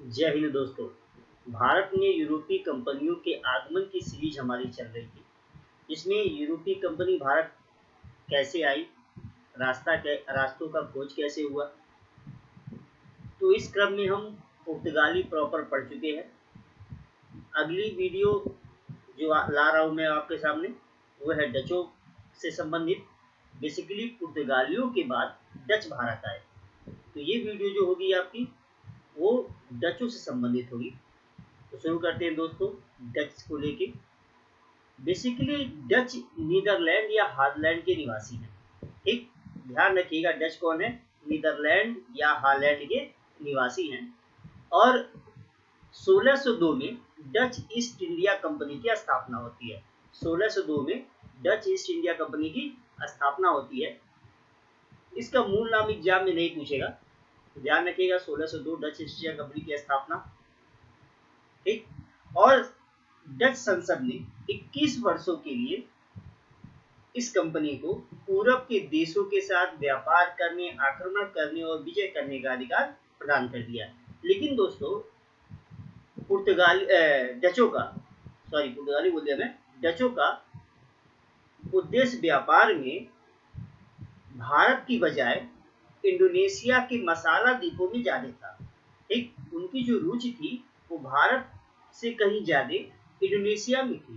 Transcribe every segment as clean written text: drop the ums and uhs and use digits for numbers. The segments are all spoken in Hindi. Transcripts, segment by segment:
जय हिंद दोस्तों। भारत में यूरोपीय कंपनियों के आगमन की सीरीज हमारी चल रही थी। इसमें यूरोपीय कंपनी भारत कैसे आई, रास्तों का खोज कैसे हुआ। तो इस क्रम में हम पुर्तगाली प्रॉपर पढ़ चुके हैं। अगली वीडियो जो ला रहा हूँ मैं आपके सामने, वो है डचों से संबंधित। बेसिकली पुर्तगालियों के बाद डच भारत आए। तो ये वीडियो जो होगी आपकी, वो डचों से संबंधित होगी। तो शुरू करते हैं दोस्तों डच को लेके। बेसिकली डच नीदरलैंड या हालैंड के निवासी हैं। ठीक, ध्यान रखिएगा, डच कौन है? नीदरलैंड या हालैंड के निवासी हैं। और 1602 में डच ईस्ट इंडिया कंपनी की स्थापना होती है। 1602 में डच ईस्ट इंडिया कंपनी की स्थापना होती है। इसका मूल नाम एग्जाम में नहीं पूछेगा, तो ध्यान रखिएगा 1602 डच ईस्ट इंडिया कंपनी की स्थापना। ठीक, और डच संसद ने 21 वर्षों के लिए इस कंपनी को पूरब के देशों के साथ व्यापार करने, आक्रमण करने और विजय करने का अधिकार प्रदान कर दिया। लेकिन दोस्तों डचों का उद्देश्य व्यापार में भारत की बजाय इंडोनेशिया के मसाला द्वीपों में ज्यादा था। ठीक, उनकी जो रुचि थी वो भारत से कहीं ज्यादा इंडोनेशिया में थी।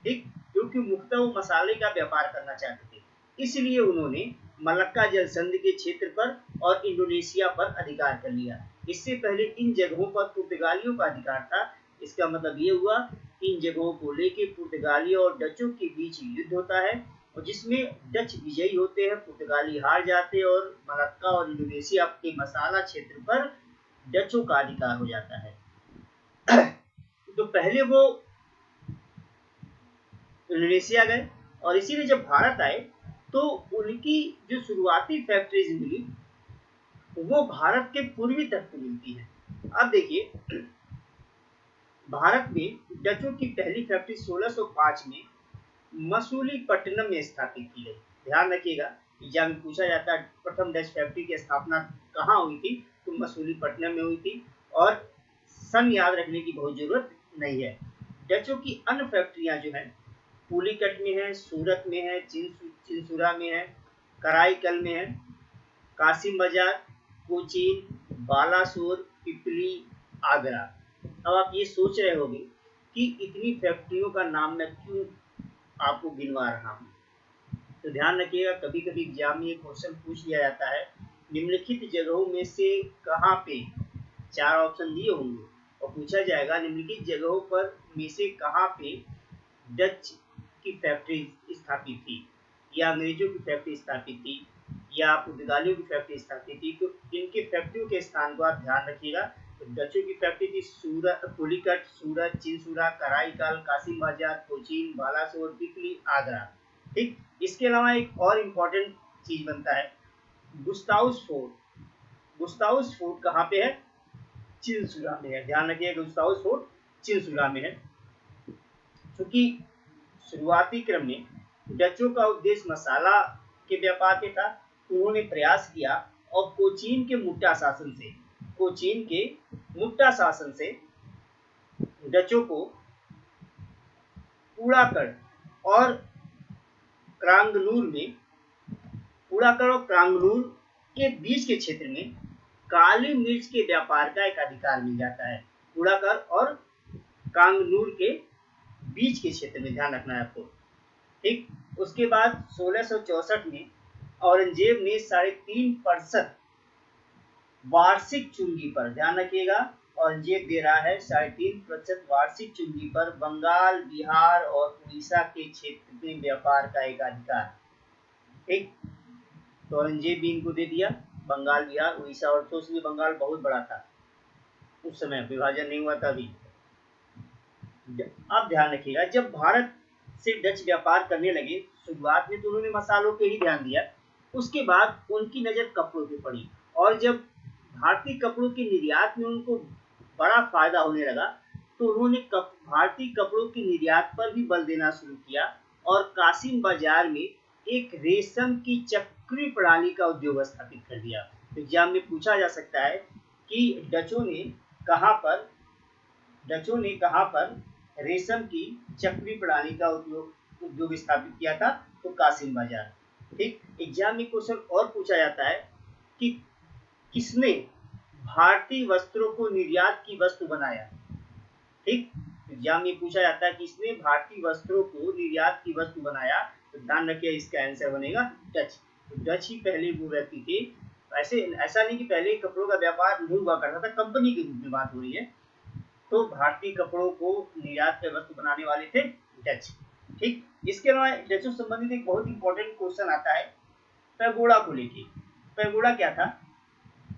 ठीक, क्योंकि मुख्यतः वो मसाले का व्यापार करना चाहते थे। इसलिए उन्होंने मलक्का जल संधि के क्षेत्र पर और इंडोनेशिया पर अधिकार कर लिया। इससे पहले इन जगहों पर पुर्तगालियों का अधिकार था। इसका मतलब ये हुआ, इन जगहों को लेके पुर्तगालियों और डचों के बीच युद्ध होता है, और जिसमें डच विजयी होते हैं, पुर्तगाली हार जाते हैं, और मलक्का और इंडोनेशिया के मसाला क्षेत्र पर डचों का अधिकार हो जाता है। तो पहले वो इंडोनेशिया गए, और इसीलिए जब भारत आए तो उनकी जो शुरुआती फैक्ट्रीज मिली वो भारत के पूर्वी तट पर मिलती है। अब देखिए, भारत में डचों की पहली फैक्ट्री 1605 में मसूलीपट्टनम में स्थापित की गई। ध्यान रखिएगा, एग्जाम में पूछा जाता है प्रथम डच फैक्ट्री की स्थापना कहाँ हुई थी, तो मसूलीपट्टनम में हुई थी। और सन याद रखने की बहुत जरूरत नहीं है। डचों की अन्य फैक्ट्रियां जो है पुलिकट में है, सूरत में है, चिंसुरा में है, कराईकल में है, कासिम बाजार, कोचीन, बालासोर, पिपली, आगरा। अब आप ये सोच रहे होंगे कि इतनी फैक्ट्रियों का नाम मैं क्यों आपको गिनवा रहा हूँ। तो ध्यान रखिएगा, कभी कभी एग्जाम में क्वेश्चन पूछ लिया जाता है, निम्नलिखित जगहों में से कहाँ पे, 4 ऑप्शन दिए होंगे और पूछा जाएगा निम्नलिखित जगहों पर में से कहाँ पे डच की फैक्ट्री स्थापित थी, या अंग्रेजों की फैक्ट्री स्थापित थी, या पुर्तगालियों की फैक्ट्री स्थापित थी। तो इनके फैक्ट्रियों के स्थान को आप ध्यान रखिएगा। तो डचों की फैक्ट्री थी पुलिकट, सूरत, चिंसुरा, कराईकल, कासिम बाजार, कोचीन, बालासोर, पिपली, आगरा। ठीक, इसके अलावा एक और इम्पोर्टेंट चीज बनता है, गुस्ताउस फोर्ट। गुस्ताउस फोर्ट कहाँ पे है? चिंसुरा में है। ध्यान रखिएगा, गुस्ताउस फोर्ट चिंसुरा में है। क्योंकि शुरुआती क्रम में डचों का उद्देश्य मसाला के व्यापार के था, उन्होंने प्रयास किया और कोचीन के मुट्टा शासन से डचों को उड़ाकर और क्रांगनूर के बीच के क्षेत्र में काली मिर्च के व्यापार का एक अधिकार मिल जाता है। उड़ाकर और कांगनूर के बीच के क्षेत्र में, ध्यान रखना है आपको। ठीक, उसके बाद 1664 में औरंगजेब ने 3.5% वार्षिक चुंगी पर, ध्यान रखिएगा, औरंगजेब दे रहा है 3.5% वार्षिक चुंगी पर बंगाल, बिहार और उड़ीसा के क्षेत्र में व्यापार का एक अधिकार। ठीक, तो औरंगजेब भी इनको दे दिया बंगाल, बिहार, उड़ीसा। और तो इसलिए बंगाल बहुत बड़ा था उस समय, विभाजन नहीं हुआ था अभी। अब ध्यान रखिएगा, जब भारत से डच व्यापार करने लगे, शुरुआत में तो उन्होंने मसालों पे ही ध्यान दिया, उसके बाद उनकी नजर कपड़ों पे पड़ी, और जब भारतीय कपड़ों के निर्यात में उनको बड़ा फायदा होने लगा, तो उन्होंने भारतीय कपड़ों के निर्यात पर भी बल देना शुरू किया, और कासिम बाजार में एक रेशम की चक्री प्रणाली का उद्योग स्थापित कर दिया। एग्जाम में पूछा जा सकता है कि डचों ने कहाँ पर डचों ने कहाँ पर रेशम की चक्री प्रणाली का उद्योग स्थापित किया था? तो कासिम बाजार। ठीक, एग्जाम में क्वेश्चन और पूछा जाता है कि किसने भारतीय वस्त्रों को निर्यात की वस्तु बनाया? ठीक, एग्जाम में पूछा जाता है कि किसने भारतीय वस्त्रों को निर्यात की वस्तु बनाया? तो ध्यान रखिए इसका आंसर बनेगा डच। तो डच ही पहले वो व्यक्ति थे। ऐसा नहीं कि पहले कपड़ों का व्यापार नहीं हुआ करता था, कंपनी के रूप में बात हो रही है। तो भारतीय कपड़ों को निर्यात के वस्तु बनाने वाले थे डच। ठीक, इसके अलावा डचों से संबंधित एक बहुत इंपॉर्टेंट क्वेश्चन आता है पैगोडा को लेके। पैगोडा क्या था?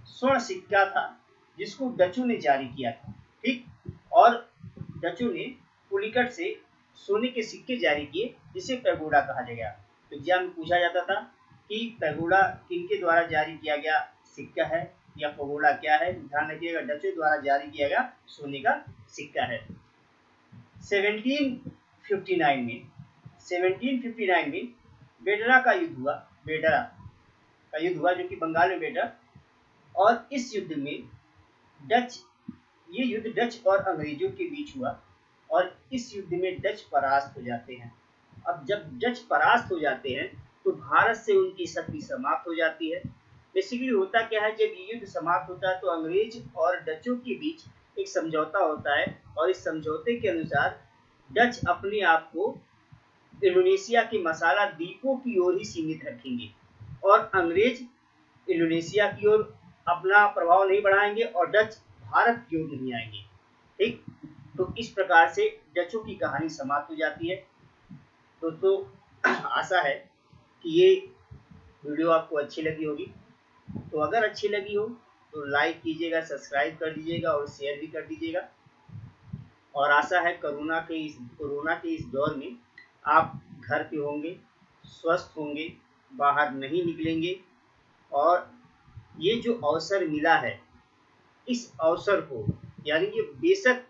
स्वर्ण सिक्का था जिसको डचों ने जारी किया था। ठीक, और डचों ने पुलिकट से सोने के सिक्के जारी किए जिसे पैगोडा कहा गया। तो एग्जाम में पूछा जाता था कि पैगोडा किनके द्वारा जारी किया गया सिक्का है या पैगोडा क्या है? ध्यान रखिएगा डचों द्वारा जारी किया गया सोने का सिक्का है। 1759 में बेडरा का युद्ध हुआ। बेडरा का युद्ध हुआ जो कि बंगाल में बेडरा। और इस युद्ध में ये युद्ध डच और अंग्रेजों के बीच हुआ और इस युद्ध में डच परास्त हो जाते हैं। अब जब डच परास्त हो जाते हैं तो भारत से उनकी शक्ति समाप्त हो जाती है। बेसिकली होता क्या है, जब ये युद्ध समाप्त होता है तो अंग्रेज और डचों के बीच एक समझौता होता है और इस समझौते के अनुसार डच अपने आप को इंडोनेशिया के मसाला द्वीपों की ओर ही सीमित रखेंगे और अंग्रेज इंडोनेशिया की ओर अपना प्रभाव नहीं बढ़ाएंगे और डच भारत की ओर नहीं आएंगे। ठीक, तो इस प्रकार से डचों की कहानी समाप्त हो जाती है। दोस्तों आशा है कि ये वीडियो आपको अच्छी लगी होगी। तो अगर अच्छी लगी हो तो लाइक कीजिएगा, सब्सक्राइब कर दीजिएगा और शेयर भी कर दीजिएगा। और आशा है कोरोना के इस दौर में आप घर पे होंगे, स्वस्थ होंगे, बाहर नहीं निकलेंगे और ये जो अवसर मिला है इस अवसर को, यानी कि बेशक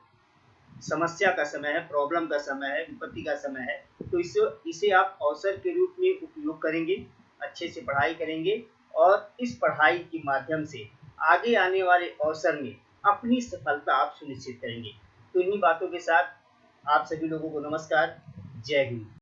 समस्या का समय है, प्रॉब्लम का समय है, विपत्ति का समय है, तो इसे आप अवसर के रूप में उपयोग करेंगे, अच्छे से पढ़ाई करेंगे और इस पढ़ाई के माध्यम से आगे आने वाले अवसर में अपनी सफलता आप सुनिश्चित करेंगे। तो इन्हीं बातों के साथ आप सभी लोगों को नमस्कार, जय हिंद।